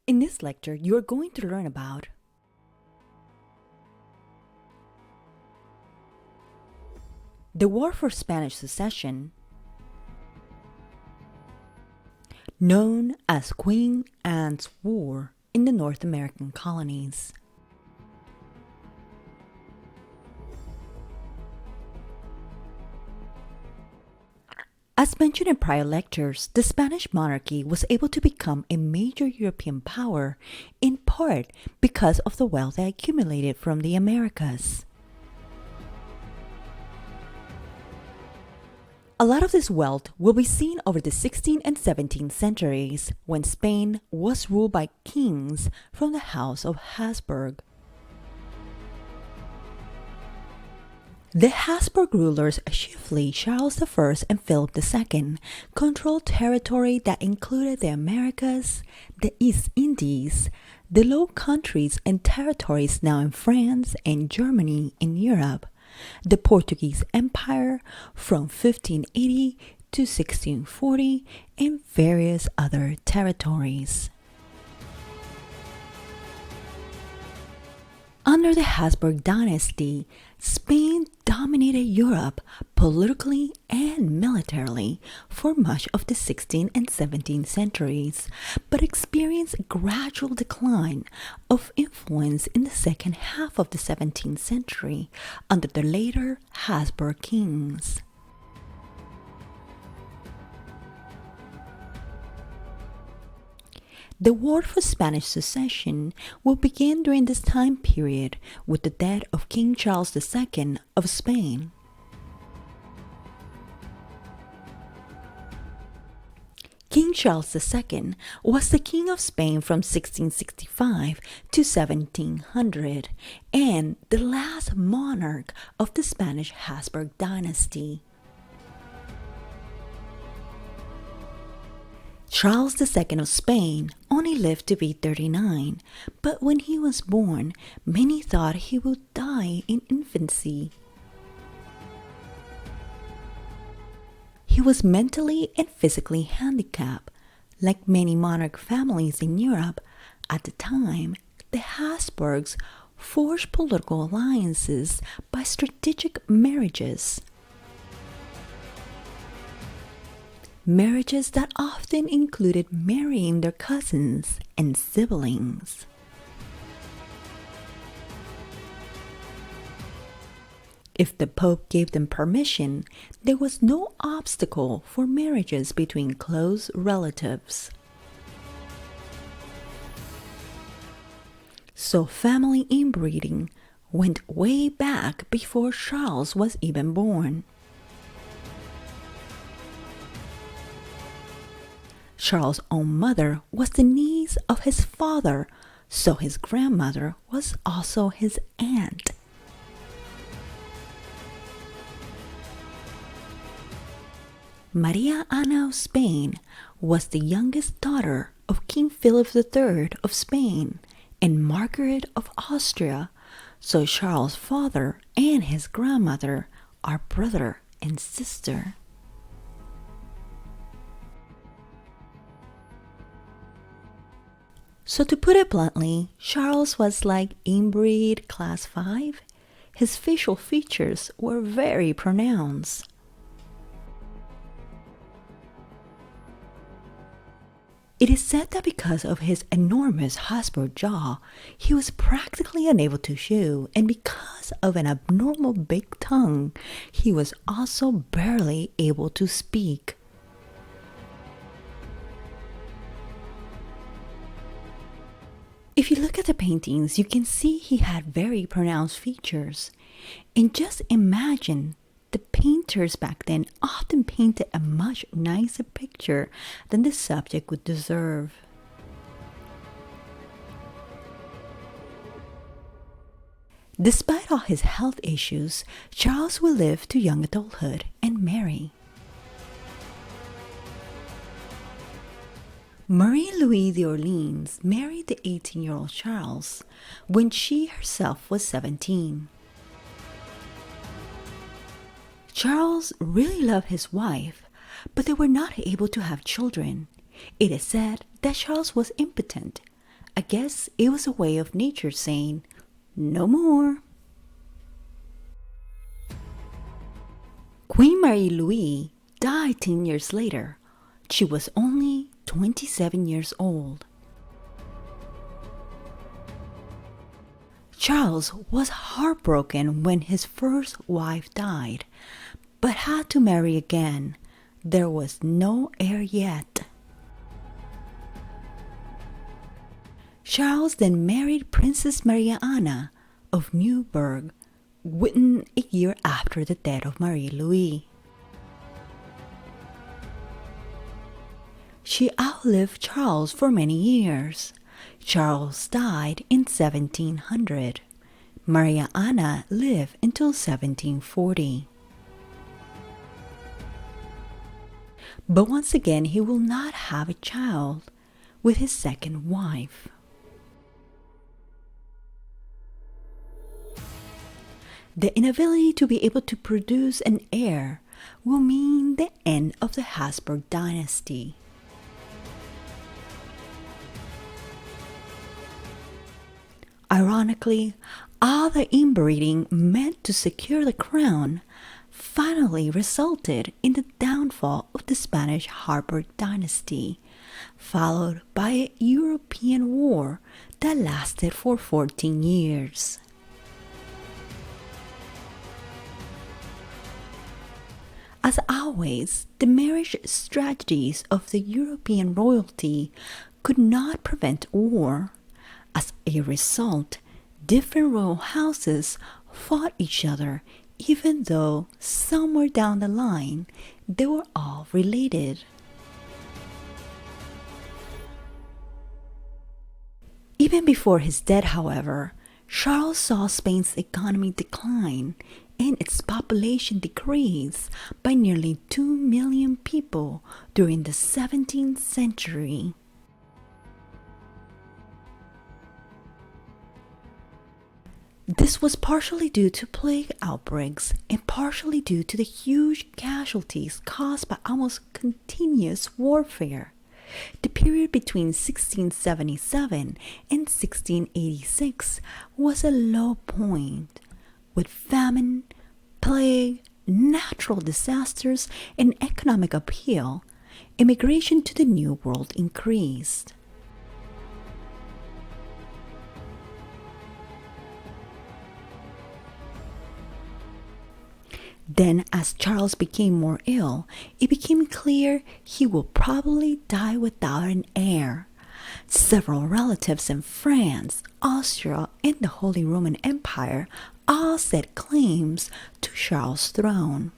In this lecture, you are going to learn about the War for Spanish Succession, known as Queen Anne's War in the North American colonies. As mentioned in prior lectures, the Spanish monarchy was able to become a major European power in part because of the wealth they accumulated from the Americas. A lot of this wealth will be seen over the 16th and 17th centuries when Spain was ruled by kings from the House of Habsburg. The Habsburg rulers, chiefly Charles I and Philip II, controlled territory that included the Americas, the East Indies, the Low Countries and territories now in France and Germany in Europe, the Portuguese Empire from 1580 to 1640, and various other territories. Under the Habsburg dynasty, Spain dominated Europe politically and militarily for much of the 16th and 17th centuries, but experienced a gradual decline of influence in the second half of the 17th century under the later Habsburg kings. The War for Spanish Succession will begin during this time period with the death of King Charles II of Spain. King Charles II was the King of Spain from 1665 to 1700 and the last monarch of the Spanish Habsburg dynasty. Charles II of Spain only lived to be 39, but when he was born, many thought he would die in infancy. He was mentally and physically handicapped. Like many monarch families in Europe, at the time, the Habsburgs forged political alliances by strategic marriages. Marriages that often included marrying their cousins and siblings. If the Pope gave them permission, there was no obstacle for marriages between close relatives. So family inbreeding went way back before Charles was even born. Charles' own mother was the niece of his father, so his grandmother was also his aunt. Maria Ana of Spain was the youngest daughter of King Philip III of Spain and Margaret of Austria, so Charles' father and his grandmother are brother and sister. So to put it bluntly, Charles was like inbreed class 5. His facial features were very pronounced. It is said that because of his enormous Habsburg jaw, he was practically unable to chew, and because of an abnormal big tongue, he was also barely able to speak. If you look at the paintings, you can see he had very pronounced features. And just imagine, the painters back then often painted a much nicer picture than the subject would deserve. Despite all his health issues, Charles would live to young adulthood and marry. Marie-Louise d'Orleans married the 18-year-old Charles when she herself was 17. Charles really loved his wife, but they were not able to have children. It is said that Charles was impotent. I guess it was a way of nature saying, no more. Queen Marie-Louise died 10 years later. She was only 27 years old. Charles was heartbroken when his first wife died, but had to marry again. There was no heir yet. Charles then married Princess Maria Anna of Neuburg within a year after the death of Marie-Louise. She outlived Charles for many years. Charles died in 1700. Maria Anna lived until 1740. But once again, he will not have a child with his second wife. The inability to be able to produce an heir will mean the end of the Habsburg dynasty. Ironically, all the inbreeding meant to secure the crown finally resulted in the downfall of the Spanish Habsburg dynasty, followed by a European war that lasted for 14 years. As always, the marriage strategies of the European royalty could not prevent war. As a result, different royal houses fought each other, even though somewhere down the line they were all related. Even before his death, however, Charles saw Spain's economy decline and its population decrease by nearly 2 million people during the 17th century. This was partially due to plague outbreaks and partially due to the huge casualties caused by almost continuous warfare. The period between 1677 and 1686 was a low point, with famine, plague, natural disasters, and economic upheaval. Immigration to the New World increased. Then, as Charles became more ill, it became clear he will probably die without an heir. Several relatives in France, Austria, and the Holy Roman Empire all set claims to Charles' throne.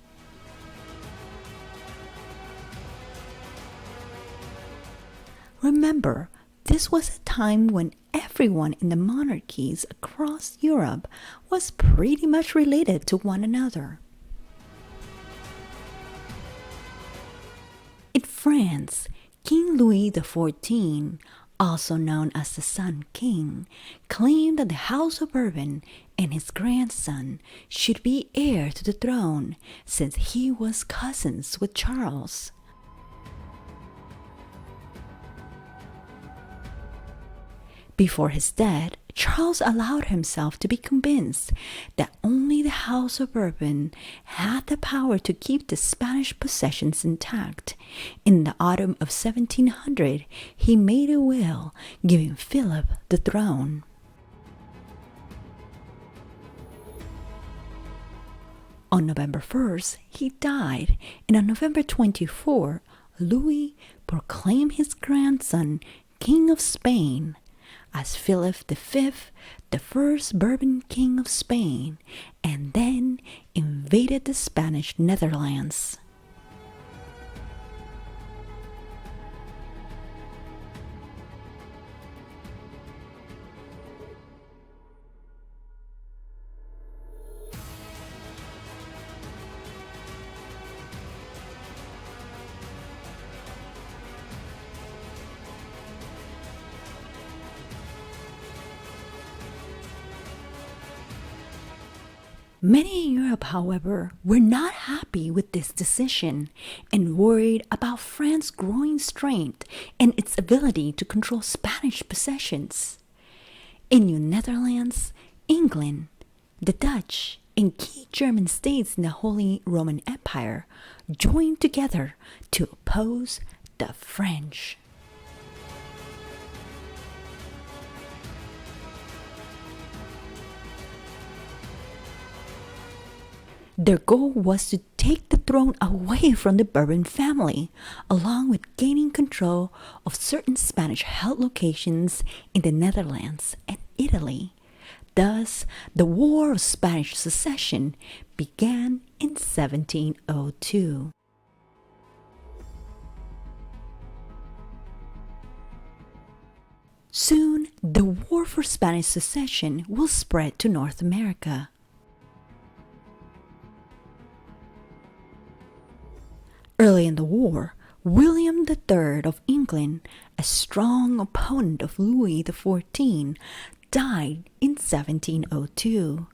Remember, this was a time when everyone in the monarchies across Europe was pretty much related to one another. In France, King Louis XIV, also known as the Sun King, claimed that the House of Bourbon and his grandson should be heir to the throne since he was cousins with Charles. Before his death, Charles allowed himself to be convinced that only the House of Bourbon had the power to keep the Spanish possessions intact. In the autumn of 1700, he made a will giving Philip the throne. On November 1st, he died, and on November 24, Louis proclaimed his grandson King of Spain as Philip V, the first Bourbon King of Spain, and then invaded the Spanish Netherlands. Many in Europe, however, were not happy with this decision and worried about France's growing strength and its ability to control Spanish possessions. In New Netherlands, England, the Dutch, and key German states in the Holy Roman Empire joined together to oppose the French. Their goal was to take the throne away from the Bourbon family, along with gaining control of certain Spanish-held locations in the Netherlands and Italy. Thus, the War of Spanish Succession began in 1702. Soon, the War for Spanish Succession will spread to North America. Early in the war, William III of England, a strong opponent of Louis XIV, died in 1702,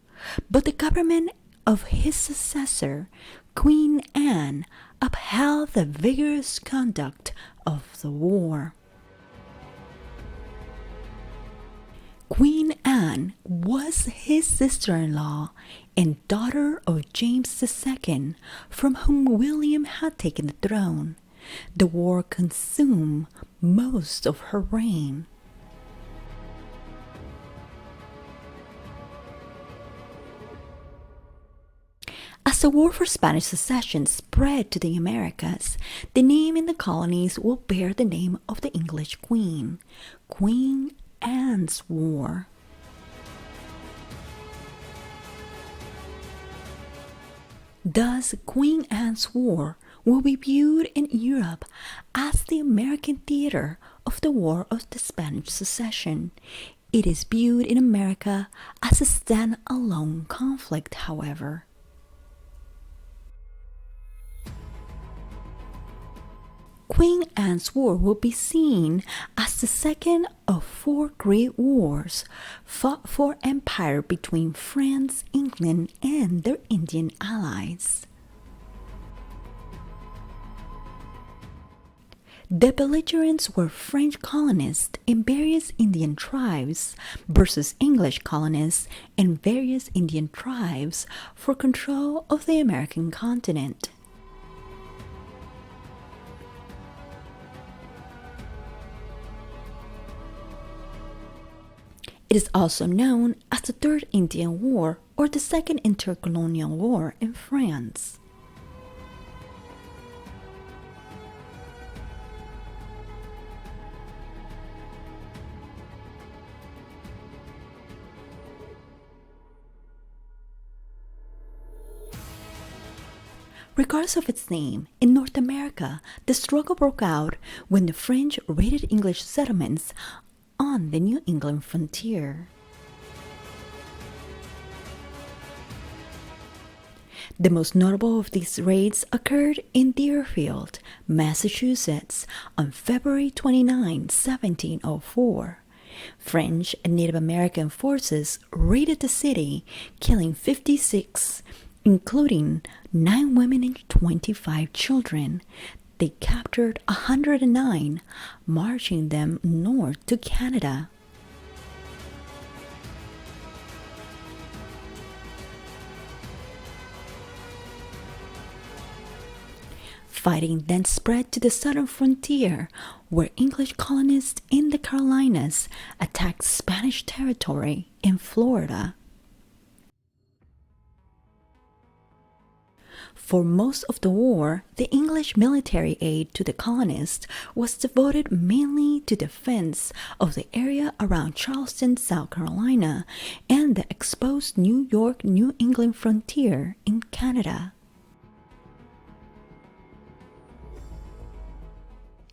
but the government of his successor, Queen Anne, upheld the vigorous conduct of the war. Queen Anne was his sister-in-law and daughter of James II, from whom William had taken the throne. The war consumed most of her reign. As the War for Spanish Succession spread to the Americas, the name in the colonies will bear the name of the English Queen, Queen Anne's War. Thus, Queen Anne's War will be viewed in Europe as the American theater of the War of the Spanish Succession. It is viewed in America as a stand-alone conflict, however. Queen Anne's War will be seen as the second of four great wars fought for empire between France, England, and their Indian allies. The belligerents were French colonists in various Indian tribes versus English colonists in various Indian tribes for control of the American continent. It is also known as the Third Indian War or the Second Intercolonial War in France. Regardless of its name, in North America, the struggle broke out when the French raided English settlements on the New England frontier. The most notable of these raids occurred in Deerfield, Massachusetts, on February 29, 1704. French and Native American forces raided the city, killing 56, including 9 women and 25 children. They captured 109, marching them north to Canada. Fighting then spread to the southern frontier, where English colonists in the Carolinas attacked Spanish territory in Florida. For most of the war, the English military aid to the colonists was devoted mainly to defense of the area around Charleston, South Carolina, and the exposed New York-New England frontier in Canada.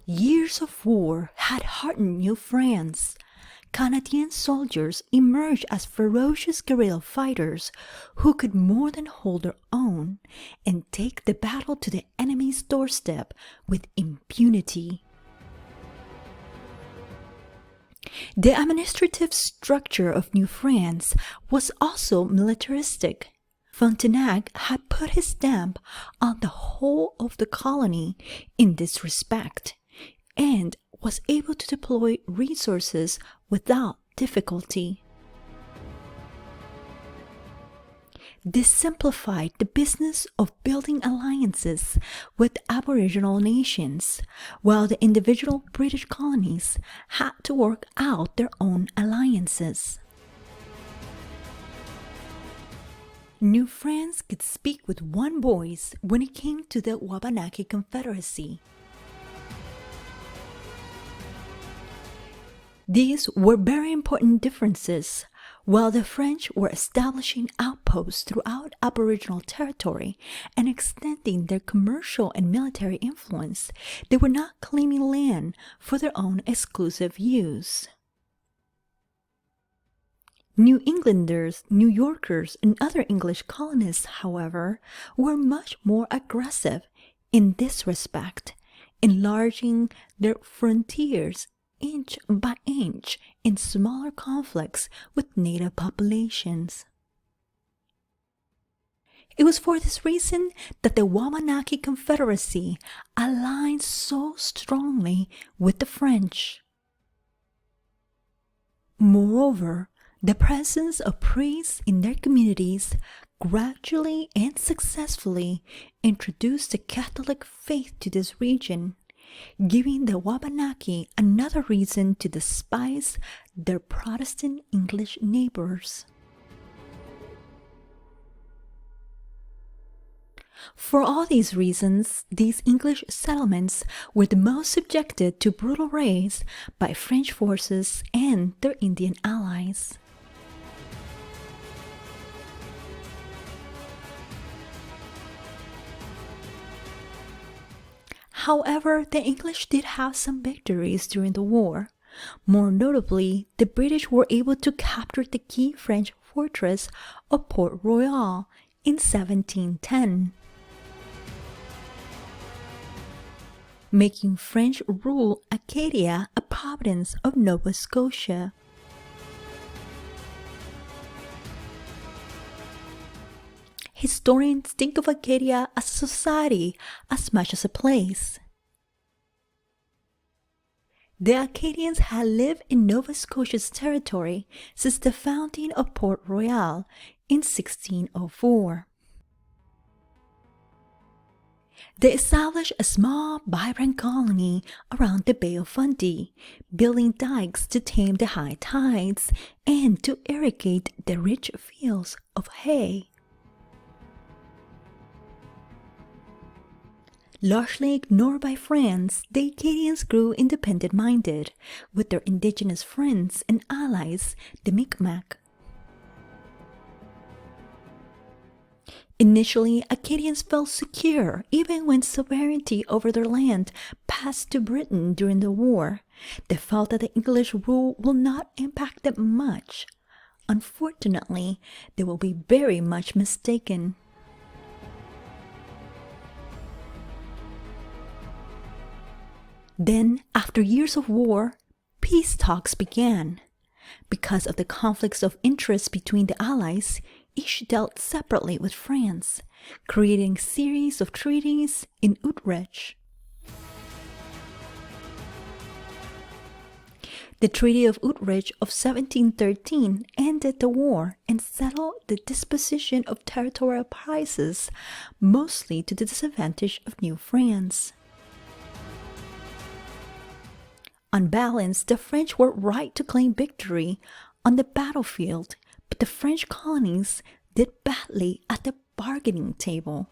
Years of war had hardened New France. Canadian soldiers emerged as ferocious guerrilla fighters who could more than hold their own and take the battle to the enemy's doorstep with impunity. The administrative structure of New France was also militaristic. Frontenac had put his stamp on the whole of the colony in this respect, and was able to deploy resources without difficulty. This simplified the business of building alliances with Aboriginal nations, while the individual British colonies had to work out their own alliances. New France could speak with one voice when it came to the Wabanaki Confederacy. These were very important differences. While the French were establishing outposts throughout Aboriginal territory and extending their commercial and military influence, they were not claiming land for their own exclusive use. New Englanders, New Yorkers, and other English colonists, however, were much more aggressive in this respect, enlarging their frontiers inch by inch in smaller conflicts with native populations. It was for this reason that the Wabanaki Confederacy aligned so strongly with the French. Moreover, the presence of priests in their communities gradually and successfully introduced the Catholic faith to this region, giving the Wabanaki another reason to despise their Protestant English neighbors. For all these reasons, these English settlements were the most subjected to brutal raids by French forces and their Indian allies. However, the English did have some victories during the war. More notably, the British were able to capture the key French fortress of Port Royal in 1710, making French-ruled Acadia a province of Nova Scotia. Historians think of Acadia as a society as much as a place. The Acadians had lived in Nova Scotia's territory since the founding of Port Royal in 1604. They established a small, vibrant colony around the Bay of Fundy, building dikes to tame the high tides and to irrigate the rich fields of hay. Largely ignored by France, the Acadians grew independent-minded with their indigenous friends and allies, the Mi'kmaq. Initially, Acadians felt secure even when sovereignty over their land passed to Britain during the war. They felt that the English rule will not impact them much. Unfortunately, they will be very much mistaken. Then, after years of war, peace talks began. Because of the conflicts of interest between the allies, each dealt separately with France, creating a series of treaties in Utrecht. The Treaty of Utrecht of 1713 ended the war and settled the disposition of territorial prizes, mostly to the disadvantage of New France. On balance, the French were right to claim victory on the battlefield, but the French colonies did badly at the bargaining table.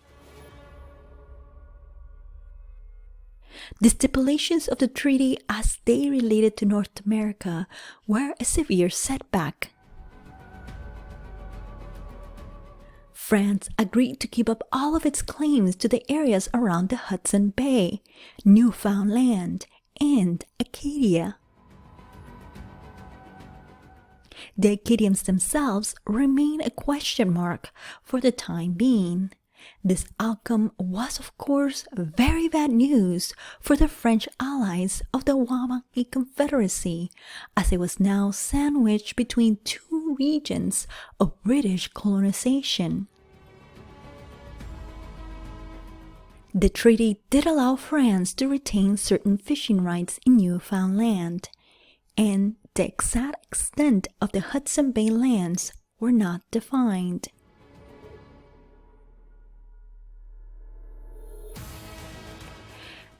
The stipulations of the treaty as they related to North America were a severe setback. France agreed to give up all of its claims to the areas around the Hudson Bay, Newfoundland, and Acadia. The Acadians themselves remain a question mark for the time being. This outcome was, of course, very bad news for the French allies of the Wabanaki Confederacy, as it was now sandwiched between two regions of British colonization. The treaty did allow France to retain certain fishing rights in Newfoundland, and the exact extent of the Hudson Bay lands were not defined.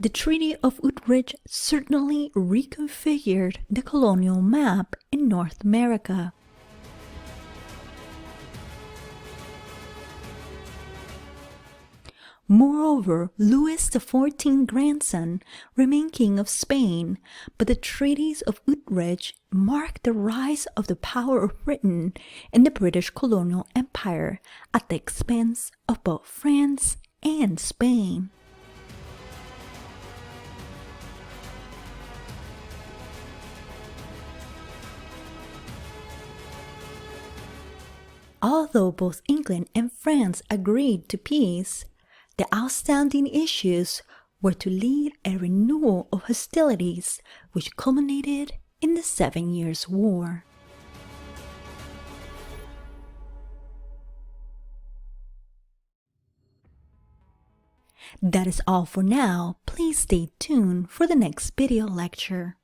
The Treaty of Utrecht certainly reconfigured the colonial map in North America. Moreover, Louis XIV's grandson remained King of Spain, but the treaties of Utrecht marked the rise of the power of Britain in the British colonial empire at the expense of both France and Spain. Although both England and France agreed to peace, the outstanding issues were to lead a renewal of hostilities which culminated in the 7 Years' War. That is all for now. Please stay tuned for the next video lecture.